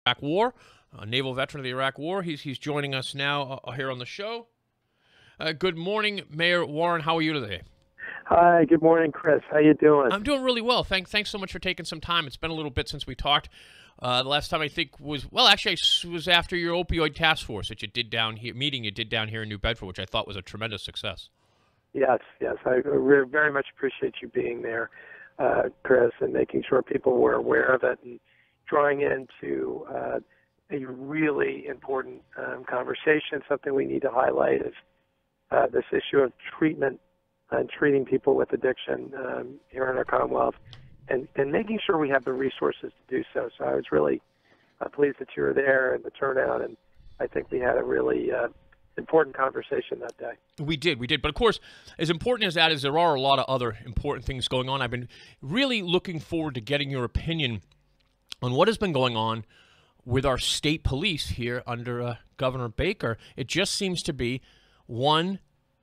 Iraq War, a naval veteran of the Iraq War. He's joining us now here on the show. Good morning, Mayor Warren. How are you today? Hi, good morning, Chris. How you doing? I'm doing really well. Thanks so much for taking some time. It's been a little bit since we talked. The last time I think was after your opioid task force that you did down here, meeting you did down here in New Bedford, which I thought was a tremendous success. Yes. I very much appreciate you being there, Chris, and making sure people were aware of it and drawing into a really important conversation. Something we need to highlight is this issue of treatment and treating people with addiction here in our Commonwealth, and making sure we have the resources to do so. So I was really pleased that you were there and the turnout, and I think we had a really important conversation that day. We did. But of course, as important as that is, there are a lot of other important things going on. I've been really looking forward to getting your opinion on what has been going on with our state police here under Governor Baker. It just seems to be one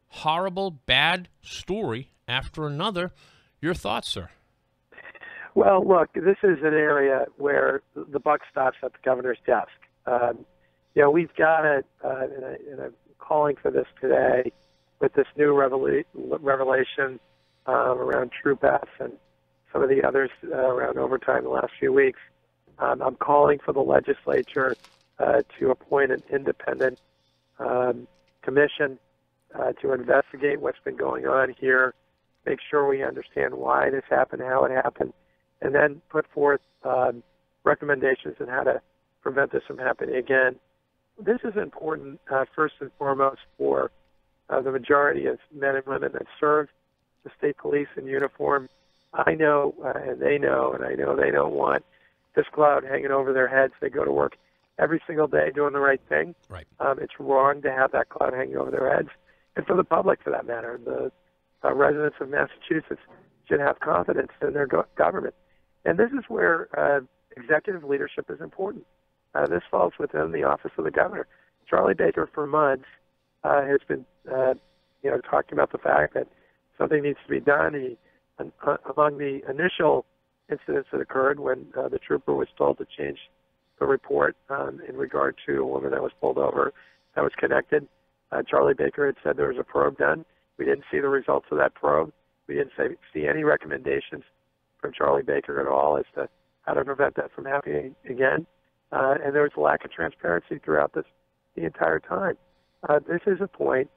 horrible, bad story after another. Your thoughts, sir? Well, look, this is an area where the buck stops at the governor's desk. We've got it, and I'm calling for this today with this new revelation around Troop F and some of the others around overtime the last few weeks. I'm calling for the legislature to appoint an independent commission to investigate what's been going on here, make sure we understand why this happened, how it happened, and then put forth recommendations on how to prevent this from happening again. This is important, first and foremost, for the majority of men and women that serve the state police in uniform. I know, and I know they don't want this cloud hanging over their heads. They go to work every single day doing the right thing. Right. It's wrong to have that cloud hanging over their heads. And for the public, for that matter, the residents of Massachusetts should have confidence in their government. And this is where executive leadership is important. This falls within the office of the governor. Charlie Baker, for months, has been, talking about the fact that something needs to be done. Among the initial incidents that occurred when the trooper was told to change the report in regard to a woman that was pulled over that was connected, Charlie Baker had said there was a probe done. We didn't see the results of that probe. We didn't see any recommendations from Charlie Baker at all as to how to prevent that from happening again. And there was a lack of transparency throughout the entire time. This is a point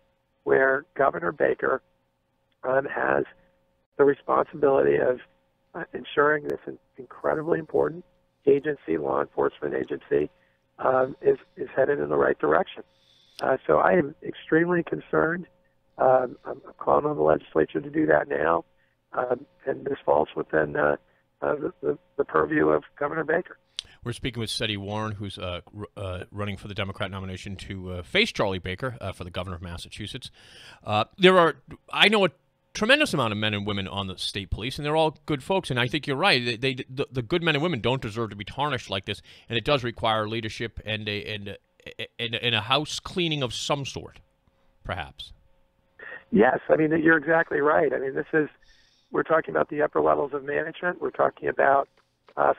where Governor Baker has the responsibility of ensuring this incredibly important agency, law enforcement agency, is headed in the right direction. So I am extremely concerned. I'm calling on the legislature to do that now, and this falls within the purview of Governor Baker. We're speaking with Setti Warren, who's running for the Democrat nomination to face Charlie Baker for the governor of Massachusetts. I know a tremendous amount of men and women on the state police, and they're all good folks. And I think you're right. The good men and women don't deserve to be tarnished like this, and it does require leadership and a house cleaning of some sort, perhaps. Yes, I mean, you're exactly right. I mean, we're talking about the upper levels of management. We're talking about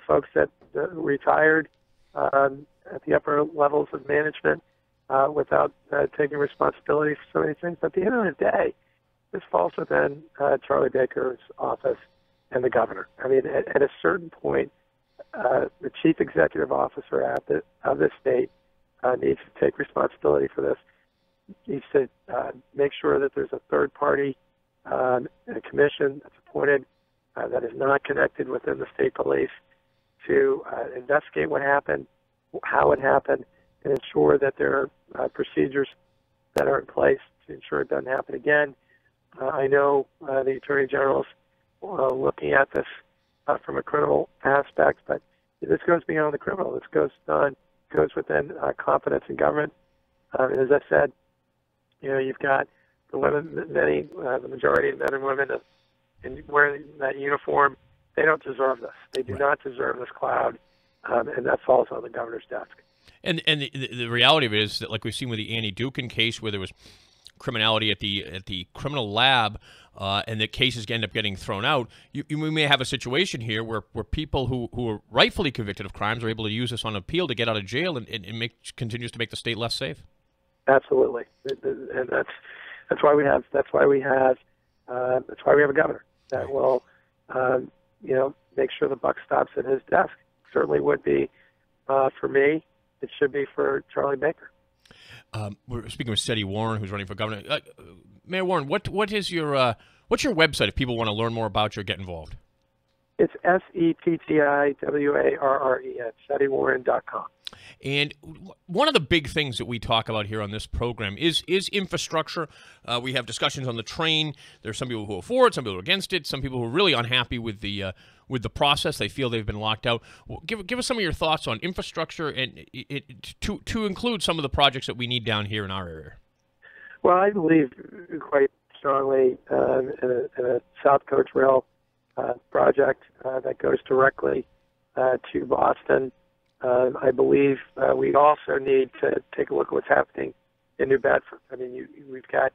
folks that retired at the upper levels of management without taking responsibility for so many things. But at the end of the day, this falls within Charlie Baker's office and the governor. I mean, at a certain point, the chief executive officer of the state needs to take responsibility for this, needs to make sure that there's a third party commission that's appointed that is not connected within the state police to investigate what happened, how it happened, and ensure that there are procedures that are in place to ensure it doesn't happen again. I know the Attorney General's looking at this from a criminal aspect, but this goes beyond the criminal. This goes within confidence in government. And as I said, you've got the women, the majority of men and women in wearing that uniform. They don't deserve this. They do not deserve this cloud, and that falls on the governor's desk. And the reality of it is that, like we've seen with the Annie Dukin case, where there was criminality at the criminal lab, and that cases end up getting thrown out, we may have a situation here where people who are rightfully convicted of crimes are able to use this on appeal to get out of jail and continues to make the state less safe. Absolutely, and that's why we have a governor that will make sure the buck stops at his desk. Certainly would be for me. It should be for Charlie Baker. We're speaking with Setti Warren, who's running for governor. Mayor Warren, what's your website if people want to learn more about you or get involved? It's SETTIWARRE at SettiWarren.com. And one of the big things that we talk about here on this program is infrastructure. We have discussions on the train. There's some people who are for it, some people who are against it, some people who are really unhappy with the process. They feel they've been locked out. Well, give us some of your thoughts on infrastructure and to include some of the projects that we need down here in our area. Well, I believe quite strongly in a South Coast Rail project that goes directly to Boston. I believe we also need to take a look at what's happening in New Bedford. I mean, we've got,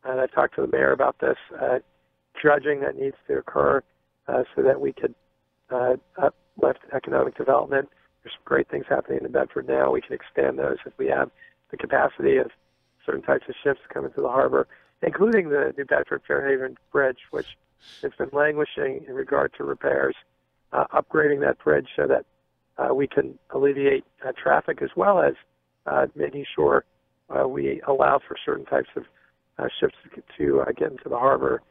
and I talked to the mayor about this, dredging that needs to occur so that we could uplift economic development. There's some great things happening in New Bedford now. We can expand those if we have the capacity of certain types of ships coming to the harbor, including the New Bedford Fairhaven Bridge, which has been languishing in regard to repairs, upgrading that bridge so that we can alleviate traffic, as well as making sure we allow for certain types of ships to get into the harbor.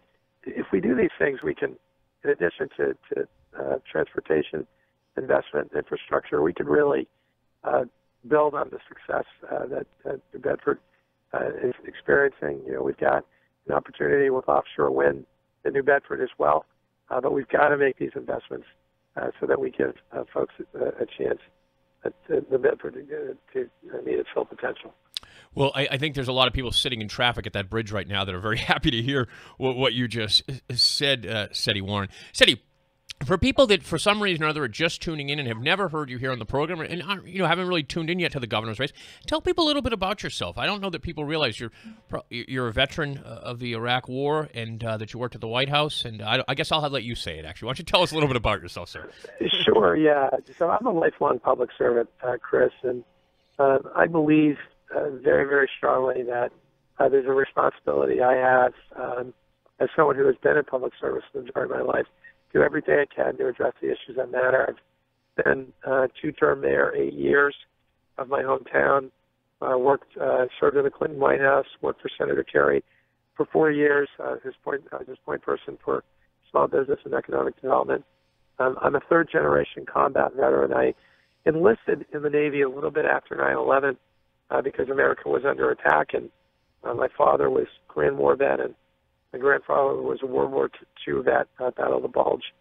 If we do these things, we can, in addition to transportation investment infrastructure, we can really build on the success that New Bedford is experiencing. We've got an opportunity with offshore wind in New Bedford as well, but we've got to make these investments so that we give folks a chance at New Bedford to meet its full potential. Well, I think there's a lot of people sitting in traffic at that bridge right now that are very happy to hear what you just said, Setti Warren. Setti, for people that for some reason or other are just tuning in and have never heard you here on the program and haven't really tuned in yet to the governor's race, tell people a little bit about yourself. I don't know that people realize you're a veteran of the Iraq War and that you worked at the White House. And I guess I'll let you say it, actually. Why don't you tell us a little bit about yourself, sir? Sure, yeah. So I'm a lifelong public servant, Chris, and I believe very, very strongly that there's a responsibility I have as someone who has been in public service the majority of my life, do everything I can to address the issues that matter. I've been two-term mayor 8 years of my hometown, served in the Clinton White House, worked for Senator Kerry for 4 years, his point person for small business and economic development. I'm a third-generation combat veteran. I enlisted in the Navy a little bit after 9/11 because America was under attack, and my father was a Korean War vet, and my grandfather was a World War II vet, Battle of the Bulge.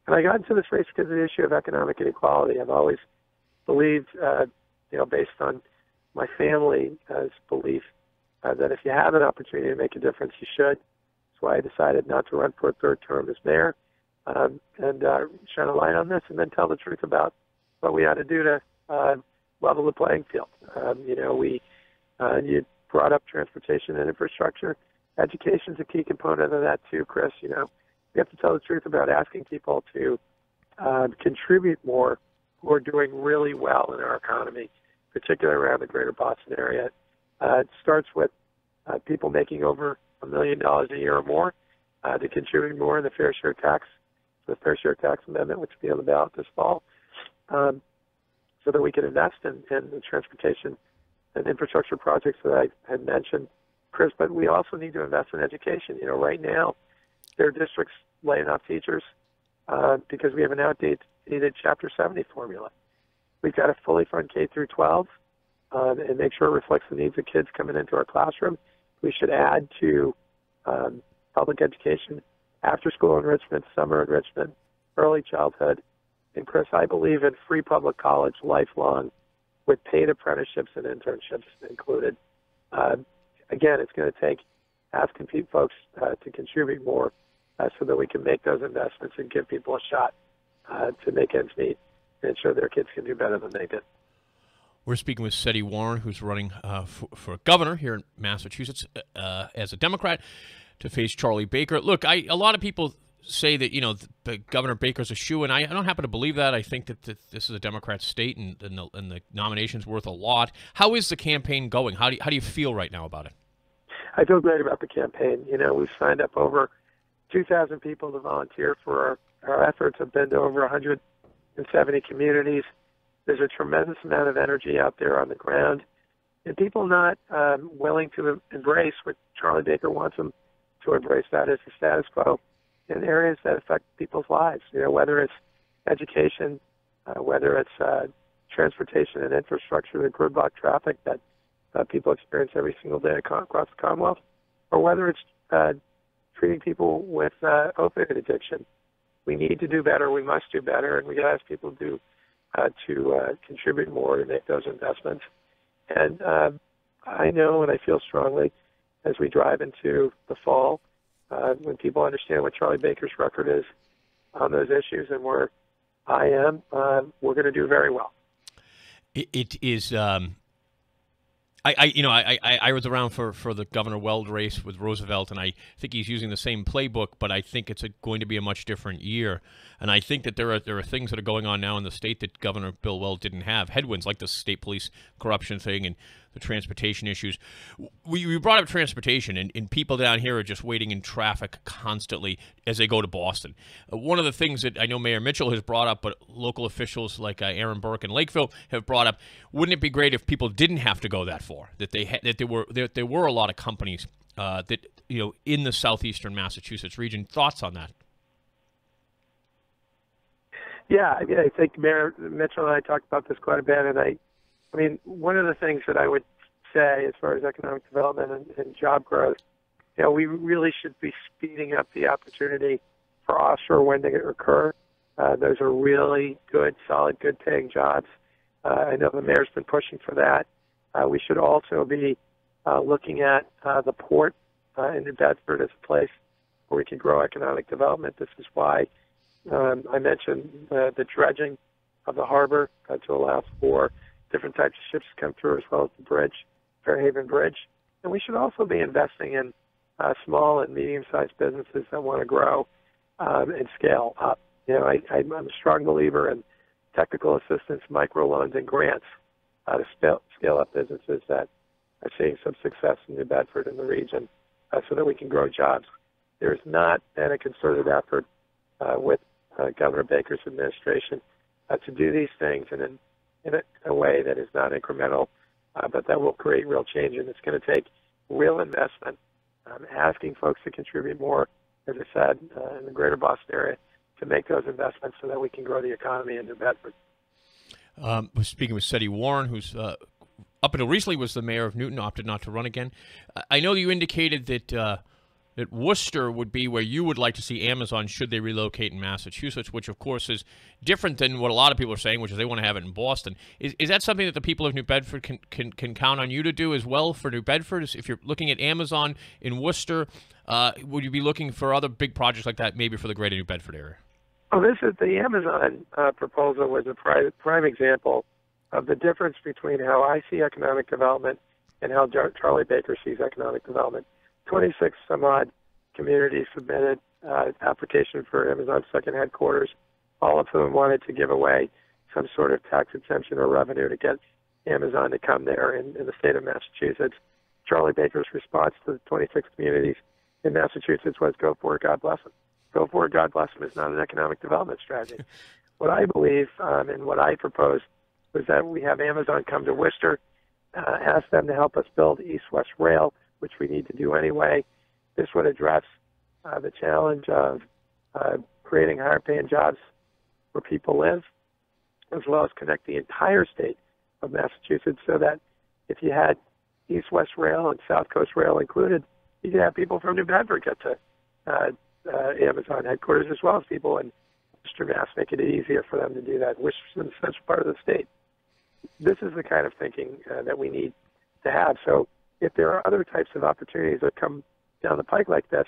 And I got into this race because of the issue of economic inequality. I've always believed, based on my family's belief, that if you have an opportunity to make a difference, you should. That's why I decided not to run for a third term as mayor and shine a light on this and then tell the truth about what we ought to do to level the playing field. You brought up transportation and infrastructure. Education is a key component of that too, Chris. We have to tell the truth about asking people to contribute more who are doing really well in our economy, particularly around the greater Boston area. It starts with people making over $1 million a year or more to contribute more in the fair share tax amendment, which will be on the ballot this fall, so that we can invest in the transportation and infrastructure projects that I had mentioned, Chris. But we also need to invest in education. Right now, there are districts laying off teachers because we have an outdated Chapter 70 formula. We've got to fully fund K through 12 and make sure it reflects the needs of kids coming into our classroom. We should add to public education, after-school enrichment, summer enrichment, early childhood. And Chris, I believe in free public college, lifelong, with paid apprenticeships and internships included. Again, it's going to take asking folks to contribute more so that we can make those investments and give people a shot to make ends meet and ensure their kids can do better than they did. We're speaking with Setti Warren, who's running for governor here in Massachusetts as a Democrat to face Charlie Baker. Look, a lot of people say that, the Governor Baker's a shoo, and I don't happen to believe that. I think that this is a Democrat state, and the nomination's worth a lot. How is the campaign going? How do you feel right now about it? I feel great about the campaign. We've signed up over 2,000 people to volunteer for our efforts. Have been to over 170 communities. There's a tremendous amount of energy out there on the ground, and people not willing to embrace what Charlie Baker wants them to embrace, that is the status quo in areas that affect people's lives, whether it's education, whether it's transportation and infrastructure, the gridlock traffic that people experience every single day across the Commonwealth, or whether it's treating people with opioid addiction. We need to do better. We must do better, and we got to ask people to contribute more to make those investments. And I know and I feel strongly as we drive into the fall, when people understand what Charlie Baker's record is on those issues and where I am, we're going to do very well. It is. I was around for the Governor Weld race with Roosevelt, and I think he's using the same playbook, but I think it's going to be a much different year. And I think that there are things that are going on now in the state that Governor Bill Weld didn't have. Headwinds like the state police corruption thing and the transportation issues. We brought up transportation, and people down here are just waiting in traffic constantly as they go to Boston. One of the things that I know Mayor Mitchell has brought up, but local officials like Aaron Burke in Lakeville have brought up, wouldn't it be great if people didn't have to go that far? That there were a lot of companies that in the southeastern Massachusetts region. Thoughts on that? Yeah, I think Mayor Mitchell and I talked about this quite a bit, and I mean, one of the things that I would say as far as economic development and job growth, we really should be speeding up the opportunity for offshore wind to occur. Those are really good, solid, good-paying jobs. I know the mayor's been pushing for that. We should also be looking at the port in New Bedford as a place where we can grow economic development. This is why I mentioned the dredging of the harbor to allow for different types of ships to come through, as well as the bridge, Fairhaven Bridge. And we should also be investing in small and medium-sized businesses that want to grow and scale up. I'm a strong believer in technical assistance, microloans, and grants to scale up businesses that are seeing some success in New Bedford and the region so that we can grow jobs. There's not been a concerted effort with Governor Baker's administration to do these things in a way that is not incremental, but that will create real change, and it's going to take real investment, asking folks to contribute more, as I said, in the greater Boston area to make those investments so that we can grow the economy in New Bedford. We're speaking with Setti Warren, who's up until recently was the mayor of Newton, opted not to run again. I know you indicated that Worcester would be where you would like to see Amazon should they relocate in Massachusetts, which, of course, is different than what a lot of people are saying, which is they want to have it in Boston. Is that something that the people of New Bedford can count on you to do as well for New Bedford? If you're looking at Amazon in Worcester, would you be looking for other big projects like that, maybe for the greater New Bedford area? Well, the Amazon proposal was a prime example of the difference between how I see economic development and how Charlie Baker sees economic development. 26 some odd communities submitted application for Amazon's second headquarters. All of whom wanted to give away some sort of tax exemption or revenue to get Amazon to come there in the state of Massachusetts. Charlie Baker's response to the 26 communities in Massachusetts was, go for it, God bless them. Go for it, God bless them is not an economic development strategy. What I believe and what I proposed was that we have Amazon come to Worcester, ask them to help us build East-West Rail, which we need to do anyway. This would address the challenge of creating higher-paying jobs where people live, as well as connect the entire state of Massachusetts so that if you had East-West Rail and South Coast Rail included, you could have people from New Bedford get to Amazon headquarters, as well as people in Worcester, Mass, making it easier for them to do that. Worcester's in the central part of the state. This is the kind of thinking that we need to have. So if there are other types of opportunities that come down the pike like this,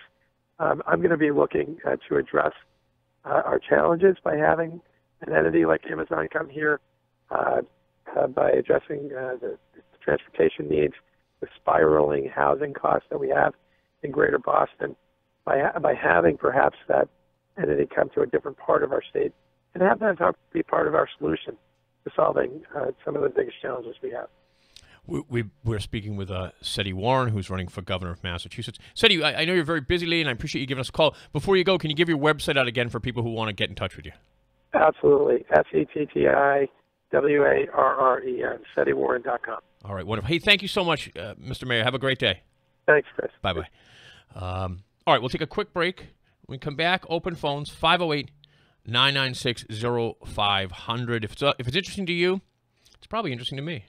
I'm going to be looking to address our challenges by having an entity like Amazon come here, by addressing the transportation needs, the spiraling housing costs that we have in Greater Boston, by having perhaps that entity come to a different part of our state and have them be part of our solution to solving some of the biggest challenges we have. We're speaking with Setti Warren, who's running for governor of Massachusetts. Setti, I know you're very busy lately, and I appreciate you giving us a call. Before you go, can you give your website out again for people who want to get in touch with you? Absolutely. SETTIWARREN, SettiWarren.com. All right, wonderful. Hey, thank you so much, Mr. Mayor. Have a great day. Thanks, Chris. Bye-bye. All right, we'll take a quick break. When we come back, open phones, 508-996-0500. If it's interesting to you, it's probably interesting to me.